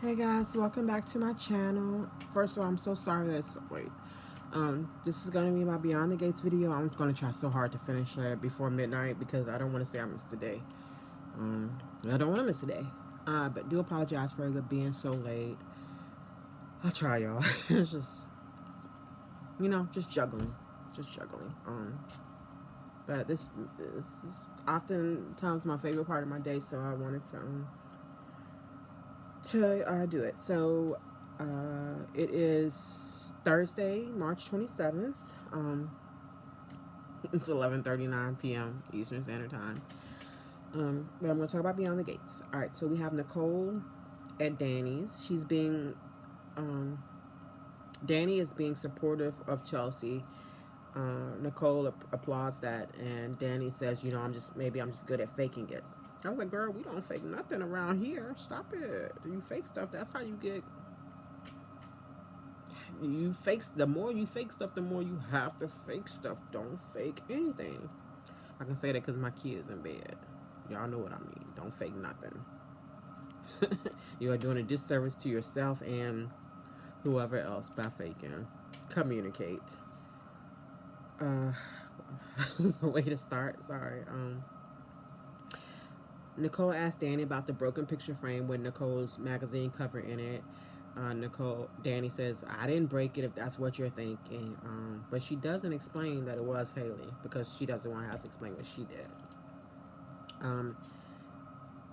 Hey guys, welcome back to my channel. First of all, I'm so sorry that it's so late. This is gonna be my Beyond the Gates video. I'm gonna try so hard to finish it before midnight because I don't want to say I missed a day. Um, I don't want to miss a day. But do apologize for it being so late. I'll try, y'all. It's just, just juggling, just juggling. But this is oftentimes my favorite part of my day, so I wanted to do it. So it is Thursday, March 27th. It's 11:39 p.m. Eastern Standard Time. But I'm going to talk about Beyond the Gates. All right, so we have Nicole at Danny's. Danny is being supportive of Chelsea. Nicole applauds that, and Danny says, maybe I'm just good at faking it. I was like, girl, we don't fake nothing around here. Stop it. You fake stuff. That's how you get. The more you fake stuff, the more you have to fake stuff. Don't fake anything. I can say that because my kid's in bed. Y'all know what I mean. Don't fake nothing. You are doing a disservice to yourself and whoever else by faking. Communicate. The way to start. Sorry. Nicole asked Danny about the broken picture frame with Nicole's magazine cover in it. Danny says, I didn't break it if that's what you're thinking. But she doesn't explain that it was Haley because she doesn't want to have to explain what she did.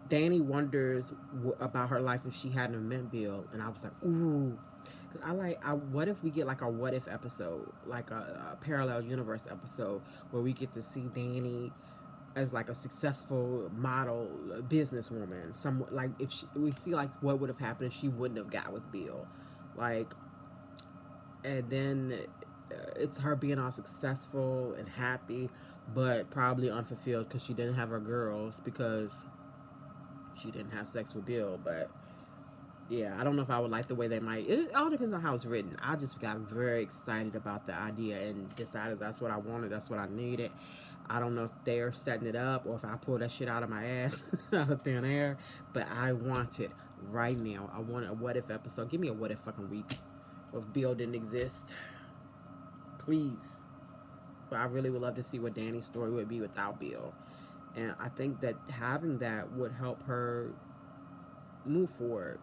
Danny wonders about her life if she hadn't met Bill. And I was like, ooh. What if we get like a what if episode, like a parallel universe episode where we get to see Danny as like a successful model businesswoman. Like if we see like what would have happened if she wouldn't have got with Bill, like, and then it's her being all successful and happy, but probably unfulfilled because she didn't have her girls because she didn't have sex with Bill. But yeah, I don't know if I would like the way they might. It all depends on how it's written. I just got very excited about the idea and decided that's what I wanted. That's what I needed. I don't know if they're setting it up or if I pull that shit out of my ass out of thin air, but I want it right now. I want a what if episode. Give me a what if fucking week if Bill didn't exist, please. But I really would love to see what Danny's story would be without Bill, and I think that having that would help her move forward.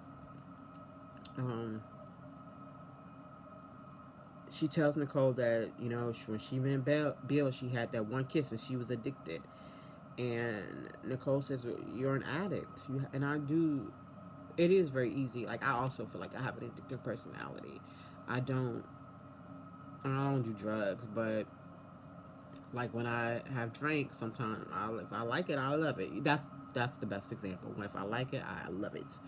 She tells Nicole that when she met Bill, she had that one kiss and she was addicted. And Nicole says, "You're an addict," and I do. It is very easy. Like I also feel like I have an addictive personality. I don't. I don't do drugs, but like when I have drank, sometimes if I like it, I love it. That's the best example. If I like it, I love it.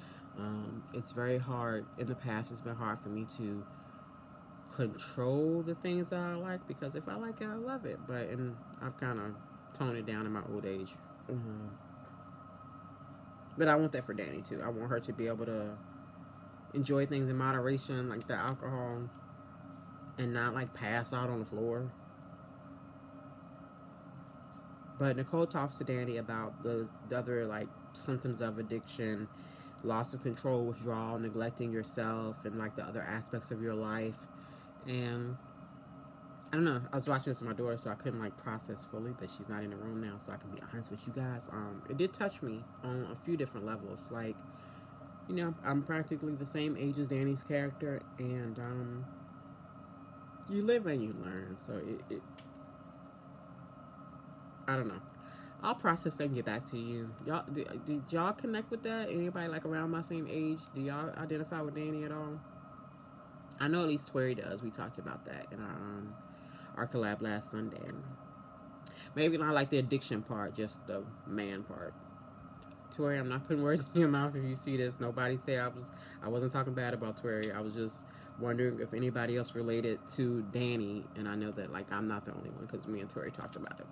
It's very hard. In the past, it's been hard for me to control the things that I like because if I like it, I love it. And I've kind of toned it down in my old age. Mm-hmm. But I want that for Danny too. I want her to be able to enjoy things in moderation, like the alcohol, and not like pass out on the floor. But Nicole talks to Danny about the other like symptoms of addiction, loss of control, withdrawal, neglecting yourself, and like the other aspects of your life. And I don't know. I was watching this with my daughter, so I couldn't like process fully. But she's not in the room now, so I can be honest with you guys. It did touch me on a few different levels. Like, I'm practically the same age as Danny's character, and you live and you learn. So I don't know. I'll process that and get back to you. Did y'all connect with that? Anybody like around my same age? Do y'all identify with Danny at all? I know at least Twerry does. We talked about that in our collab last Sunday. Maybe not like the addiction part, just the man part. Twerry, I'm not putting words in your mouth if you see this. Nobody say I wasn't talking bad about Twerry. I was just wondering if anybody else related to Danny, and I know that like I'm not the only one because me and Twerry talked about it.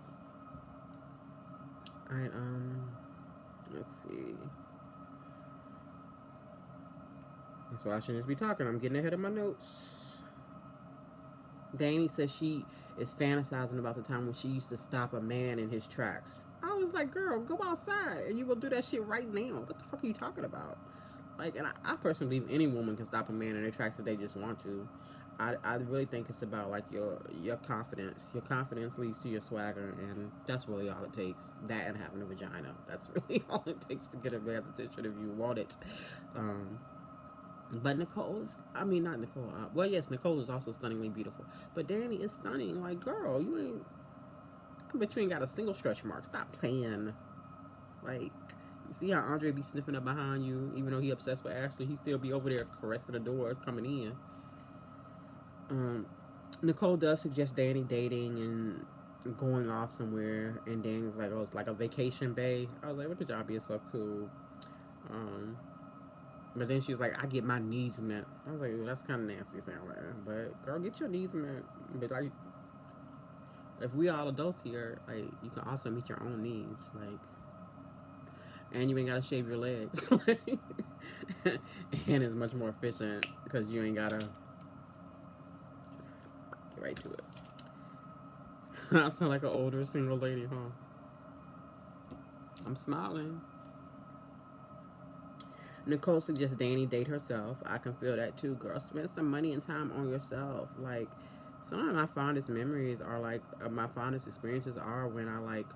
Alright, let's see. So I shouldn't just be talking. I'm getting ahead of my notes. Danny says she is fantasizing about the time when she used to stop a man in his tracks. I was like, girl, go outside and you will do that shit right now. What the fuck are you talking about? Like, and I personally believe any woman can stop a man in their tracks if they just want to. I really think it's about like your confidence. Your confidence leads to your swagger, and that's really all it takes. That and having a vagina. That's really all it takes to get a man's attention if you want it. But Nicole is, I mean, not Nicole. Well, yes, Nicole is also stunningly beautiful. But Danny is stunning. Like, girl, you ain't, I bet you ain't got a single stretch mark. Stop playing. Like, you see how Andre be sniffing up behind you, even though he obsessed with Ashley, he still be over there caressing the door coming in. Nicole does suggest Danny dating and going off somewhere, and Danny's like, oh, it's like a vacation bay. I was like, what the job is so cool. But then she's like, I get my needs met. I was like, well, that's kind of nasty sound like that. But girl, get your needs met. But like, if we all adults here, like, you can also meet your own needs. Like, and you ain't gotta shave your legs. And it's much more efficient because you ain't gotta just get right to it. I sound like an older single lady, huh? I'm smiling. Nicole suggests Danny date herself. I can feel that too, girl. Spend some money and time on yourself. Like, some of my fondest memories are like, my fondest experiences are when I like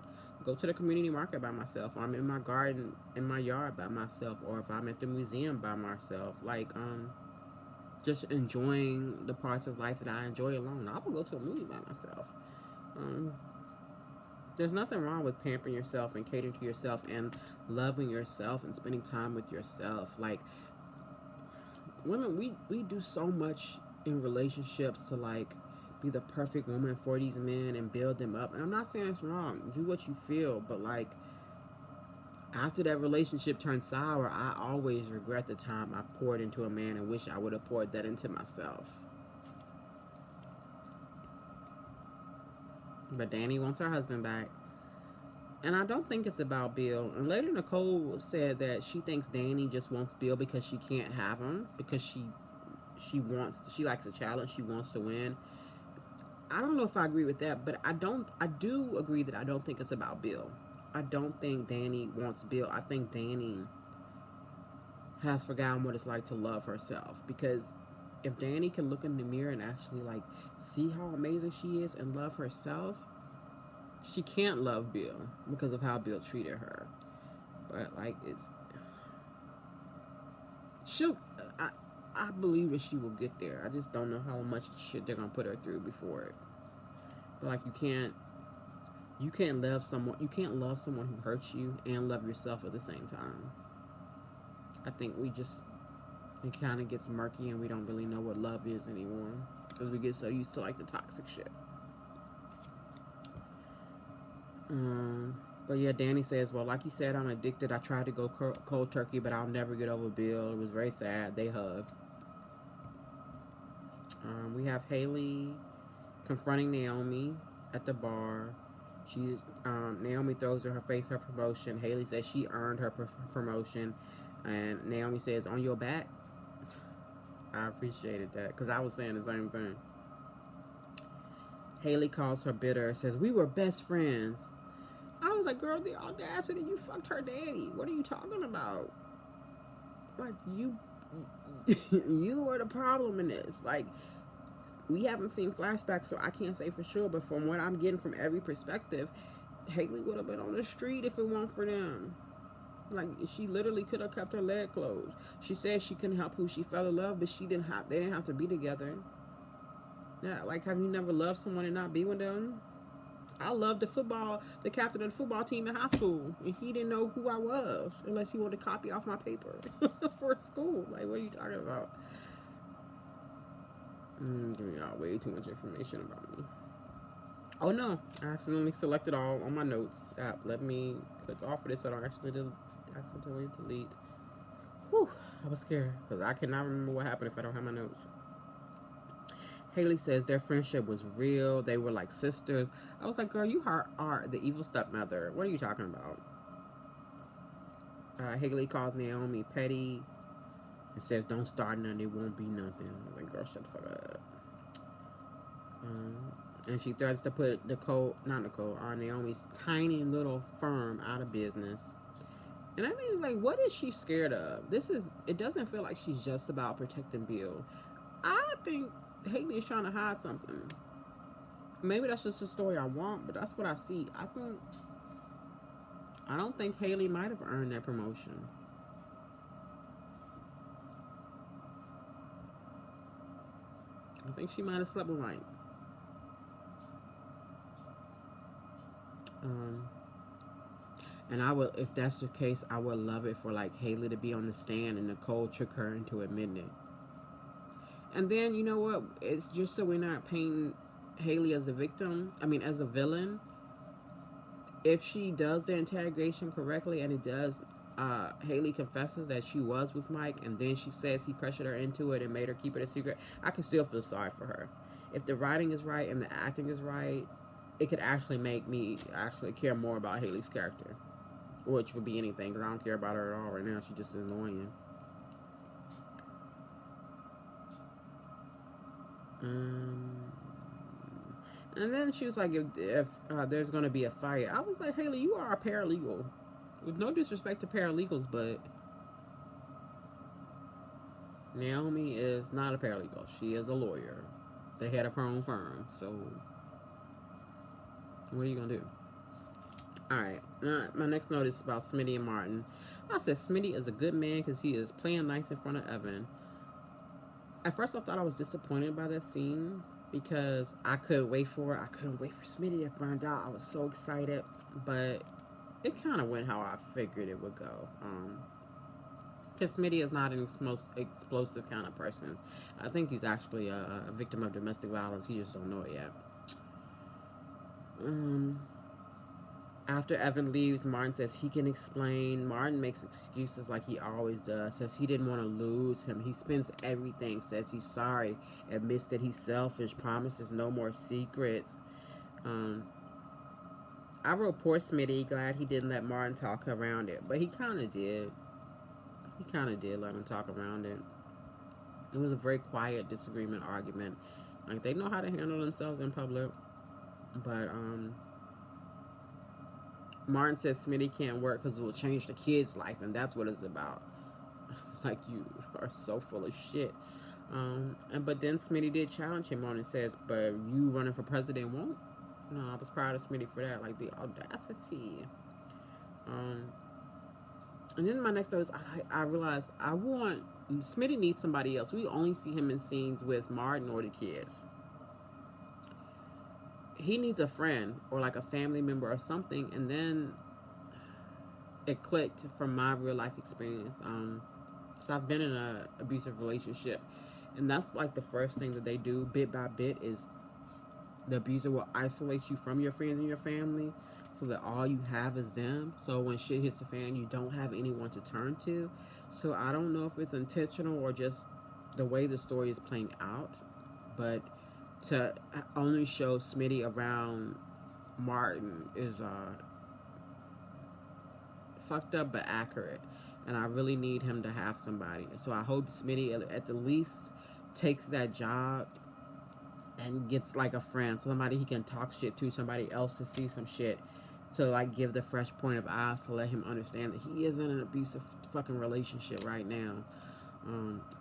go to the community market by myself, or I'm in my garden, in my yard by myself, or if I'm at the museum by myself. Like, just enjoying the parts of life that I enjoy alone. I will go to a movie by myself. There's nothing wrong with pampering yourself and catering to yourself and loving yourself and spending time with yourself. Like, women, we do so much in relationships to like be the perfect woman for these men and build them up. And I'm not saying it's wrong. Do what you feel, but like, after that relationship turned sour, I always regret the time I poured into a man and wish I would have poured that into myself. But Danny wants her husband back. And I don't think it's about Bill. And later Nicole said that she thinks Danny just wants Bill because she can't have him. Because she likes a challenge. She wants to win. I don't know if I agree with that, but I do agree that I don't think it's about Bill. I don't think Danny wants Bill. I think Danny has forgotten what it's like to love herself. Because if Danny can look in the mirror and actually like see how amazing she is and love herself, she can't love Bill because of how Bill treated her. But like, I believe that she will get there. I just don't know how much shit they're gonna put her through before it. But like, you can't love someone who hurts you and love yourself at the same time. I think it kind of gets murky and we don't really know what love is anymore because we get so used to like the toxic shit. But yeah, Danny says, well, like you said, I'm addicted. I tried to go cold turkey, but I'll never get over Bill. It was very sad. They hug. We have Haley confronting Naomi at the bar. Naomi throws in her face her promotion. Haley says she earned her promotion. And Naomi says, on your back? I appreciated that because I was saying the same thing. Haley calls her bitter, says, we were best friends. I was like, girl, the audacity, you fucked her daddy. What are you talking about? Like, you were the problem in this. Like, we haven't seen flashbacks, so I can't say for sure, but from what I'm getting from every perspective, Haley would have been on the street if it weren't for them. Like, she literally could have kept her leg closed. She said she couldn't help who she fell in love, but they didn't have to be together. Yeah, like, have you never loved someone and not be with them? I loved the captain of the football team in high school, and he didn't know who I was unless he wanted to copy off my paper for school. Like, what are you talking about? Giving y'all way too much information about me. Oh no, I accidentally selected all on my notes app. Let me click off of this so I don't accidentally delete. Whew, I was scared because I cannot remember what happened if I don't have my notes. Haley says their friendship was real. They were like sisters. I was like, girl, you are the evil stepmother. What are you talking about? Haley calls Naomi petty and says, don't start nothing. It won't be nothing. I was like, girl, shut the fuck up. and she threatens to put Naomi's tiny little firm out of business. And I mean, like, what is she scared of? It doesn't feel like she's just about protecting Bill. I think Haley is trying to hide something. Maybe that's just the story I want, but that's what I see. I don't think Haley might have earned that promotion. I think she might have slept with Mike. And I would, if that's the case, I would love it for like Haley to be on the stand and Nicole trick her into admitting it. And then you know what? It's just so we're not painting Haley as a victim. I mean, as a villain. If she does the interrogation correctly and it does, Haley confesses that she was with Mike, and then she says he pressured her into it and made her keep it a secret, I can still feel sorry for her. If the writing is right and the acting is right, it could actually make me actually care more about Haley's character, which would be anything, because I don't care about her at all right now. She's just annoying. And then she was like, if there's going to be a fight, I was like, Haley, you are a paralegal. With no disrespect to paralegals, but Naomi is not a paralegal. She is a lawyer, the head of her own firm. So, what are you going to do? Alright, my next note is about Smitty and Martin. I said Smitty is a good man because he is playing nice in front of Evan. At first, I thought I was disappointed by that scene because I couldn't wait for it. I couldn't wait for Smitty to find out. I was so excited, but it kind of went how I figured it would go. Because Smitty is not an most explosive kind of person. I think he's actually a victim of domestic violence. He just don't know it yet. After Evan leaves, Martin says he can explain. Martin makes excuses like he always does. Says he didn't want to lose him. He spends everything. Says he's sorry. Admits that he's selfish. Promises no more secrets. I wrote poor Smitty. Glad he didn't let Martin talk around it. But he kind of did. He kind of did let him talk around it. It was a very quiet disagreement, argument. Like, they know how to handle themselves in public. But, Martin says Smitty can't work because it will change the kid's life, and that's what it's about. Like, you are so full of shit. But then Smitty did challenge him on it, says, but you running for president won't? No, I was proud of Smitty for that, like the audacity. And then my next note is I realized Smitty needs somebody else. We only see him in scenes with Martin or the kids. He needs a friend or like a family member or something. And then it clicked from my real life experience. So I've been in an abusive relationship, and that's like the first thing that they do bit by bit is the abuser will isolate you from your friends and your family so that all you have is them. So when shit hits the fan, you don't have anyone to turn to. So I don't know if it's intentional or just the way the story is playing out, but to only show Smitty around Martin is fucked up but accurate, and I really need him to have somebody. So I hope Smitty at the least takes that job and gets like a friend, somebody he can talk shit to, somebody else to see some shit, to like give the fresh point of eyes to let him understand that he is in an abusive fucking relationship right now.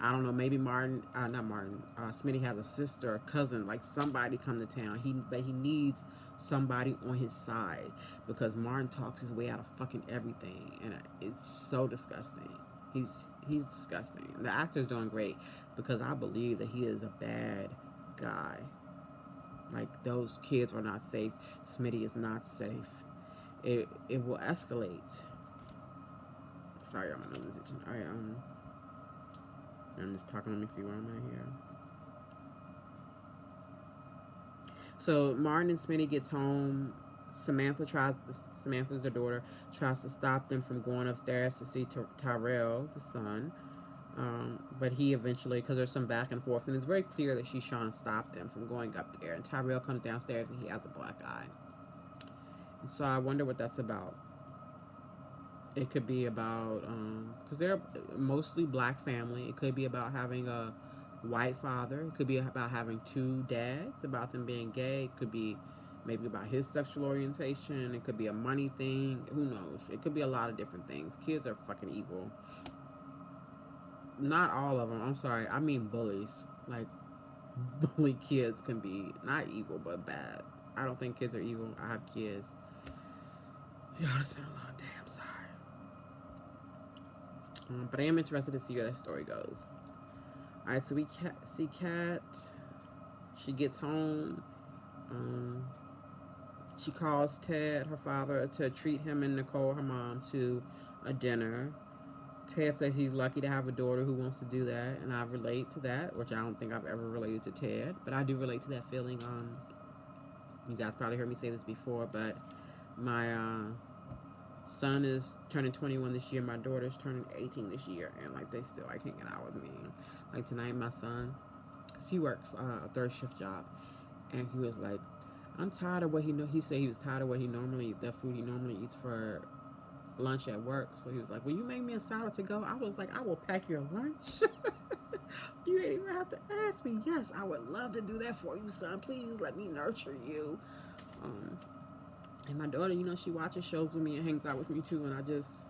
I don't know, maybe Smitty has a sister, a cousin, like somebody come to town. He needs somebody on his side because Martin talks his way out of fucking everything, and it's so disgusting. He's disgusting. The actor's doing great because I believe that he is a bad guy. Like, those kids are not safe. Smitty is not safe. It will escalate. Sorry, I'm on this. Alright, I'm just talking. Let me see where I'm at here. So Martin and Smitty gets home. Samantha's the daughter, tries to stop them from going upstairs to see Tyrell, the son. But he eventually, because there's some back and forth, and it's very clear that she's trying to stop them from going up there. And Tyrell comes downstairs and he has a black eye. And so I wonder what that's about. It could be about, because they're mostly black family. It could be about having a white father. It could be about having two dads, about them being gay. It could be maybe about his sexual orientation. It could be a money thing. Who knows? It could be a lot of different things. Kids are fucking evil. Not all of them. I'm sorry. I mean bullies. Like, bully kids can be not evil, but bad. I don't think kids are evil. I have kids. Y'all, it's been a long day. I'm sorry. But I am interested to see where that story goes. All right, so we see Kat. She gets home. She calls Ted, her father, to treat him and Nicole, her mom, to a dinner. Ted says he's lucky to have a daughter who wants to do that, and I relate to that, which I don't think I've ever related to Ted, but I do relate to that feeling. You guys probably heard me say this before, but my son is turning 21 this year. My daughter's turning 18 this year, and like they still like hanging out with me. Like tonight, my son, he works a third shift job, and he was like, "I'm tired of what he said he was tired of what the food he normally eats for lunch at work." So he was like, "Will you make me a salad to go?" I was like, "I will pack your lunch." You ain't even have to ask me. Yes, I would love to do that for you, son. Please let me nurture you. And my daughter, she watches shows with me and hangs out with me too. And I just,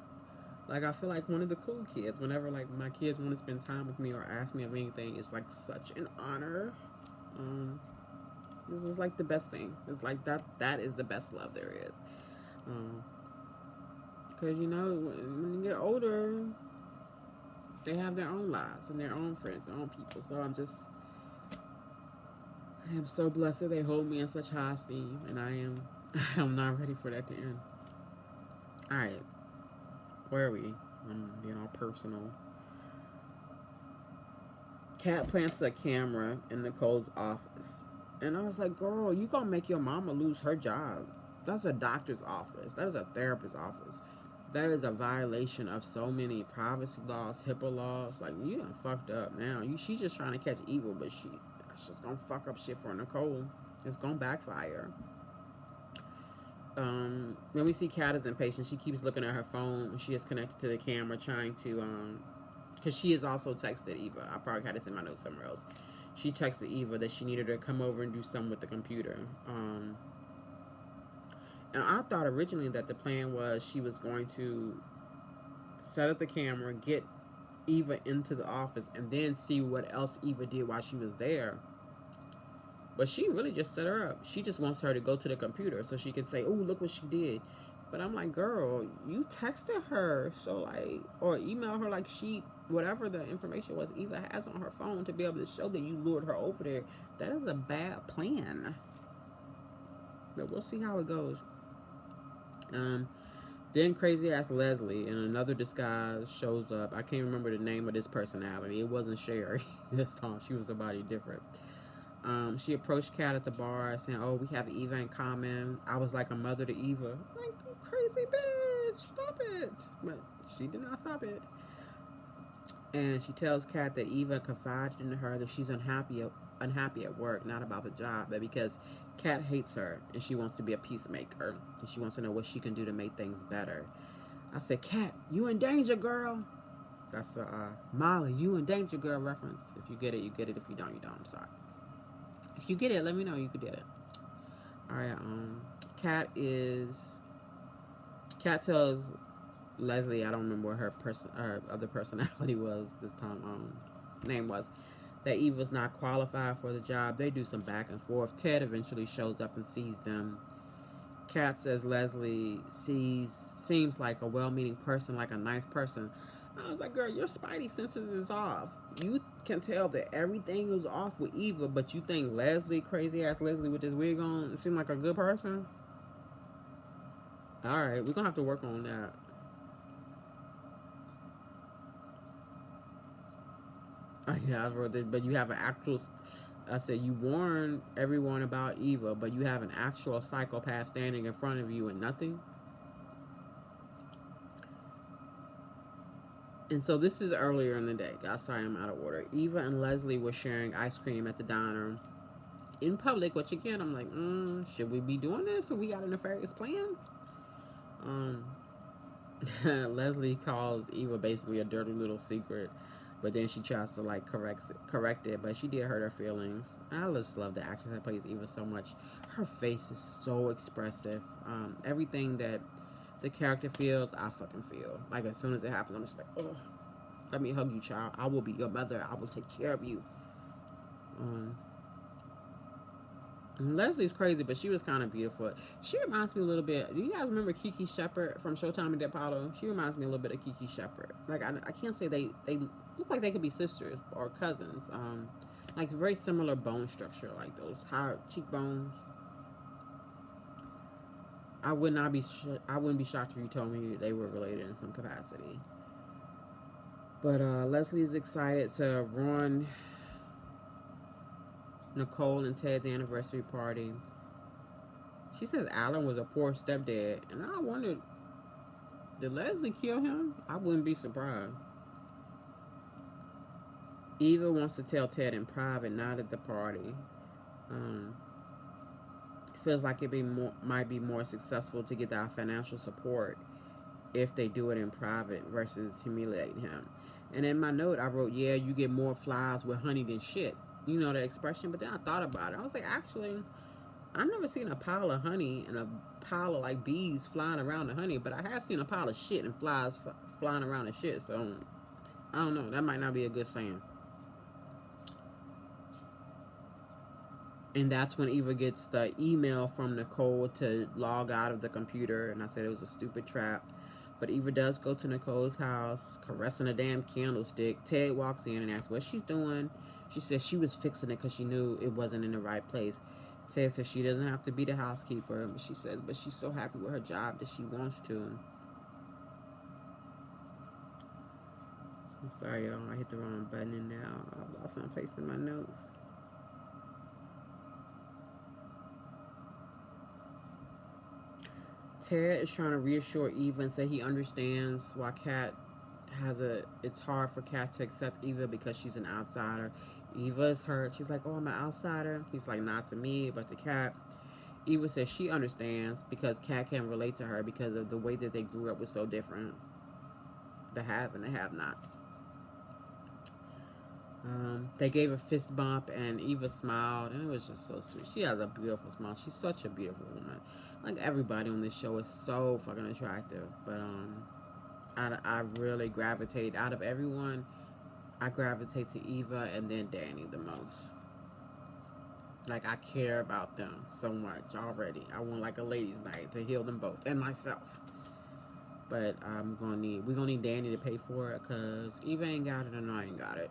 like, I feel like one of the cool kids. Whenever, like, my kids want to spend time with me or ask me of anything, it's, like, such an honor. This is, like, the best thing. It's like that is the best love there is. Because, when you get older, they have their own lives and their own friends, their own people. So I am so blessed that they hold me in such high esteem, and I'm not ready for that to end. All right, where are we? I'm being all personal. Kat plants a camera in Nicole's office, and I was like, "Girl, you gonna make your mama lose her job? That's a doctor's office. That is a therapist's office. That is a violation of so many privacy laws, HIPAA laws. Like, you done fucked up now. She's just trying to catch evil, but that's just gonna fuck up shit for Nicole. It's gonna backfire." When we see Kat is impatient, she keeps looking at her phone. She is connected to the camera, trying to, because she has also texted Eva. I probably had this in my notes somewhere else. She texted Eva that she needed her to come over and do something with the computer. And I thought originally that the plan was she was going to set up the camera, get Eva into the office, and then see what else Eva did while she was there. But she really just set her up. She just wants her to go to the computer so she can say, "Oh, look what she did." But I'm like, girl, you texted her, so like, or email her, like, whatever the information was Eva has on her phone to be able to show that you lured her over there. That is a bad plan. But we'll see how it goes. Then crazy ass Leslie in another disguise shows up. I can't remember the name of this personality. It wasn't Sherry this time. She was somebody different. She approached Kat at the bar saying, "Oh, we have Eva in common. I was like a mother to Eva." Like, you crazy bitch, stop it. But she did not stop it. And she tells Kat that Eva confided in her that she's unhappy at work, not about the job, but because Kat hates her and she wants to be a peacemaker and she wants to know what she can do to make things better. I said, "Kat, you in danger, girl." That's a Molly, you in danger, girl reference. If you get it, you get it. If you don't, you don't. I'm sorry. If you get it, let me know you could get it. All right. Kat tells Leslie, I don't remember what her other personality was this time. Name was, that Eva's not qualified for the job. They do some back and forth. Ted eventually shows up and sees them. Kat says Leslie seems like a well-meaning person, like a nice person. I was like, girl, your spidey senses is off. You can tell that everything is off with Eva, but you think Leslie, crazy ass Leslie with this wig on, seem like a good person? All right, we're gonna have to work on that. Yeah, I wrote that, but you have an actual. I said you warn everyone about Eva, but you have an actual psychopath standing in front of you and nothing. And so this is earlier in the day. God, sorry, I'm out of order. Eva and Leslie were sharing ice cream at the diner in public, which again, I'm like, should we be doing this? Or we got a nefarious plan? Leslie calls Eva basically a dirty little secret. but then she tries to like correct it, but she did hurt her feelings. I just love the actress that plays Eva so much. Her face is so expressive. Everything that the character feels, I fucking feel. Like as soon as it happens, I'm just like, oh, let me hug you, child. I will be your mother. I will take care of you. Leslie's crazy, but she was kind of beautiful. She reminds me a little bit. Do you guys remember Kiki Shepard from Showtime and Apollo? She reminds me a little bit of Kiki Shepard. Like I can't say they look like they could be sisters or cousins. Like very similar bone structure, like those high cheekbones. I wouldn't be shocked if you told me they were related in some capacity. But Leslie's excited to run Nicole and Ted's anniversary party. She says Alan was a poor stepdad, and I wondered, did Leslie kill him? I wouldn't be surprised. Eva wants to tell Ted in private, not at the party. Feels like might be more successful to get that financial support if they do it in private versus humiliating him. And in my note, I wrote, yeah, you get more flies with honey than shit. You know that expression? But then I thought about it. I was like, actually, I've never seen a pile of honey and a pile of like bees flying around the honey, but I have seen a pile of shit and flies flying around the shit. So I don't know. That might not be a good saying. And that's when Eva gets the email from Nicole to log out of the computer. And I said it was a stupid trap. But Eva does go to Nicole's house, caressing a damn candlestick. Ted walks in and asks what she's doing. She says she was fixing it because she knew it wasn't in the right place. Ted says she doesn't have to be the housekeeper. But she says, but she's so happy with her job that she wants to. I'm sorry, y'all. I hit the wrong button and now I lost my place in my notes. Ted is trying to reassure Eva and say he understands why it's hard for Kat to accept Eva because she's an outsider. Eva's hurt. She's like, oh, I'm an outsider. He's like, not to me, but to Kat. Eva says she understands because Kat can't relate to her because of the way that they grew up was so different. The have and the have-nots. They gave a fist bump and Eva smiled and it was just so sweet. She has a beautiful smile. She's such a beautiful woman. Like everybody on this show is so fucking attractive. But I really gravitate out of everyone. I gravitate to Eva and then Danny the most. Like I care about them so much already. I want like a ladies' night to heal them both and myself. But we're gonna need Danny to pay for it because Eva ain't got it and I ain't got it.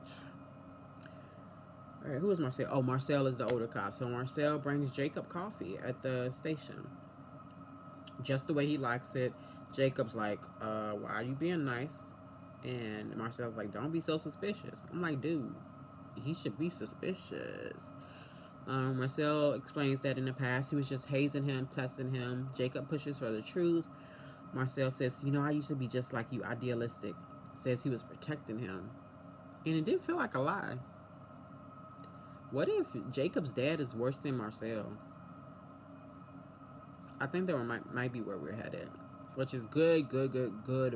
All right, who is Marcel? Oh, Marcel is the older cop. So Marcel brings Jacob coffee at the station. Just the way he likes it. Jacob's like, why are you being nice? And Marcel's like, don't be so suspicious. I'm like, dude, he should be suspicious. Marcel explains that in the past he was just hazing him, testing him. Jacob pushes for the truth. Marcel says, I used to be just like you, idealistic. Says he was protecting him. And it did feel like a lie. What if Jacob's dad is worse than Marcel? I think that might be where we're headed. Which is good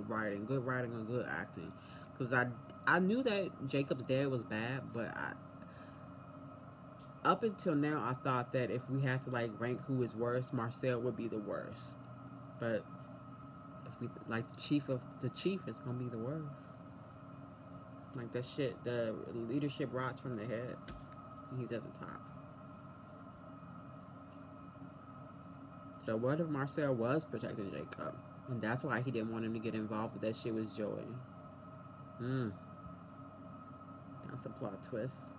writing. Good writing and good acting. Because I knew that Jacob's dad was bad, but up until now, I thought that if we had to like rank who is worse, Marcel would be the worst. But if we like the chief is gonna be the worst. Like that shit, the leadership rots from the head. He's at the top. So what if Marcel was protecting Jacob? And that's why he didn't want him to get involved with that shit with Joey. That's a plot twist.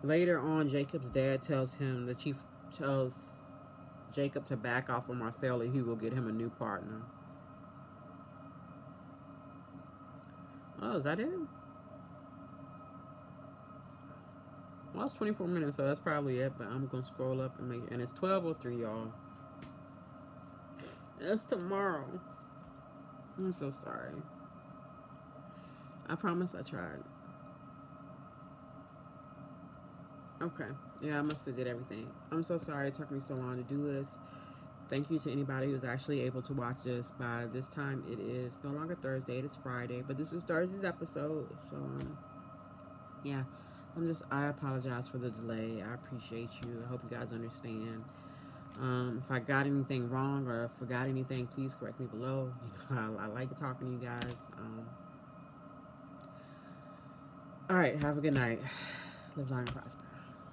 Later on, Jacob's dad the chief tells Jacob to back off of Marcel and he will get him a new partner. Oh, is that it? Well, it's 24 minutes, so that's probably it. But I'm going to scroll up and it's 12:03, y'all. It's tomorrow. I'm so sorry. I promise I tried. Okay. Yeah, I must have did everything. I'm so sorry it took me so long to do this. Thank you to anybody who's actually able to watch this. By this time, it is no longer Thursday, it is Friday, but this is Thursday's episode. So, yeah, I apologize for the delay. I appreciate you. I hope you guys understand. If I got anything wrong or forgot anything, please correct me below. You know, I like talking to you guys. All right, have a good night. Live long and prosper.